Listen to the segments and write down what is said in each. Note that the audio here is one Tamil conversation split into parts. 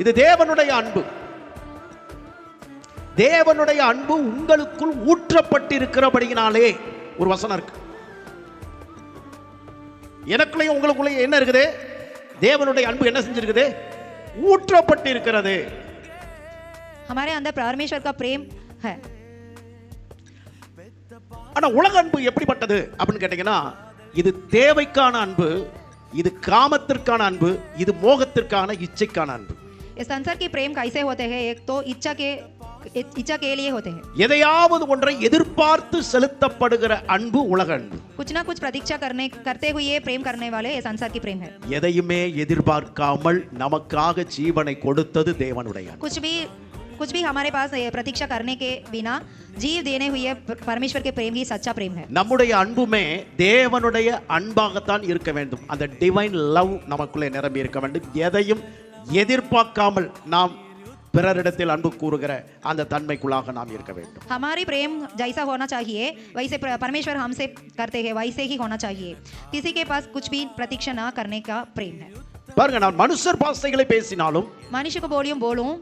இது தேவனுடைய அன்பு. தேவனுடைய அன்பு உங்களுக்குள் ஊற்றப்பட்டிருக்கிறபடியினாலே ஒரு வசனம் இருக்கு. எனக்குள்ளேயும் உங்களுக்குள்ளேயும் என்ன இருக்குது? தேவனுடைய அன்பு என்ன செஞ்சிருக்குது? ஊற்றப்பட்டிருக்கிறது. हमारे अंदर परमेश्वर का प्रेम है. ஆனா உலக அன்பு எப்படிப்பட்டது அப்படின்னு கேட்டீங்கன்னா, இது தேவைக்கான அன்பு, இது காமத்திற்கான அன்பு, இது மோகத்திற்கான இச்சைக்கான அன்பு. इस संसार की प्रेम कैसे होते हैं? एक तो इच्छा के लिए होते हैं. எதையாவது ஒன்றை எதிர்பார்த்து செலுத்தப்படுகிற அன்பு உலக அன்பு. कुछ ना कुछ प्रतीक्षा करते हुए प्रेम करने वाले ये संसार की प्रेम है. எதையுமே எதிர்பார்க்காமல் நமக்காக ஜீவனை கொடுத்தது தேவனுடைய அன்பு. कुछ भी हमारे पास प्रतीक्षा करने के बिना जीव देने हुए परमेश्वर के प्रेम ही सच्चा प्रेम है. நம்முடைய அன்புமே தேவனுடைய அன்பாகத்தான் இருக்க வேண்டும். அந்த டிவைன் லவ் நமக்குள்ளே நிரம்பி இருக்க வேண்டும். எதையும் எதிர்பார்க்காமல் நாம் பிறரிடத்தில் அன்பு கூறுகிற அந்த தன்மைக்குள்ளாக நாம் இருக்க வேண்டும். हमारी प्रेम जैसा होना चाहिए वैसे परमेश्वर हमसे करते हैं वैसे ही होना चाहिए. किसी के पास कुछ भी प्रतीक्षा ना करने का प्रेम है. பாருங்க, நான் மனுஷர் பாஷைகளை பேசினாலும், मनुष्य को बोलूं,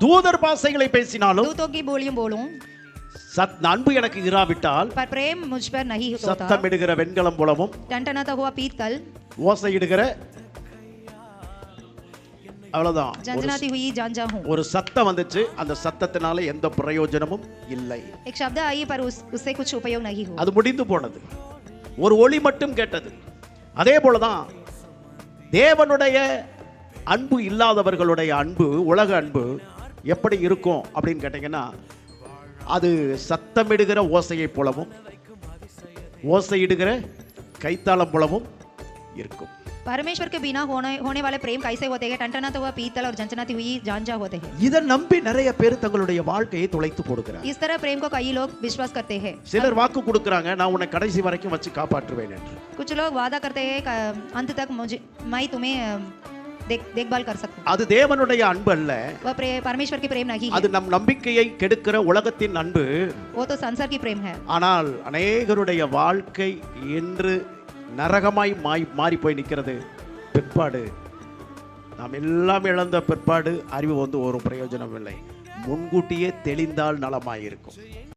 தூதர் பாஷைகளை பேசினாலும், दूतों की बोलूं, அன்பு எனக்கு இராவிட்டால், पर प्रेम मुझ पर नहीं होता, சத்தமிடுகிற வெண்கலம் போலவும், टनटनाता हुआ पीतल, ஓசையிடுகிற அவ்வளவுதான், झंझनाती हुई झांझा हूं. ஒரு சத்தம் வந்துச்சு, அந்த சத்தத்தினால எந்த பிரயோஜனமும் இல்லை. एक शब्द आई पर उससे कुछ उपयोग नहीं हुआ. அது முடிந்து போனது. ஒரு ஒளி மட்டும் கேட்டது. அதே போலதான் தேவனுடைய அன்பு இல்லாதவர்களுடைய அன்பு, உலக அன்பு எப்படி இருக்கும் அப்படின்னு கேட்டீங்கன்னா, அது சத்தமிடுகிற ஓசையை போலவும், ஓசையிடுகிற கைத்தாளம் போலவும் இருக்கும். परमेश्वर के बिना होने वाले प्रेम कैसे होते हैं? टनटनाता हुआ पीतल और झंझनाती हुई झांझा होते हैं. இதை நம்பி நிறைய பேர் தங்களுடைய வாழ்க்கையை தொலைத்து போடுகிறார். इस तरह प्रेम को कई लोग विश्वास करते हैं. சிலர் வாக்கு கொடுக்கறாங்க, நான் உன்னை கடைசி வரைக்கும் வச்சு காப்பாற்றுவேன் என்று. कुछ लोग वादा करते हैं अंत तक मैं तुम्हें देखभाल कर सकता हूं. அது தேவனுடைய அன்பு அல்ல. वह परमेश्वर की प्रेम नहीं है. அது நம் நம்பிக்கையை கெடுக்கிற உலகத்தின் அன்பு. वो तो संसार की प्रेम है. ஆனால் अनेகருடைய வாழ்க்கை என்று நரகமாய் மாறி போய் நிற்கிறது. பிற்பாடு நாம் எல்லாம் இழந்த பிற்பாடு அறிவு வந்து ஒரு பிரயோஜனம் இல்லை. முன்கூட்டியே தெளிந்தால் நலமாயிருக்கும்.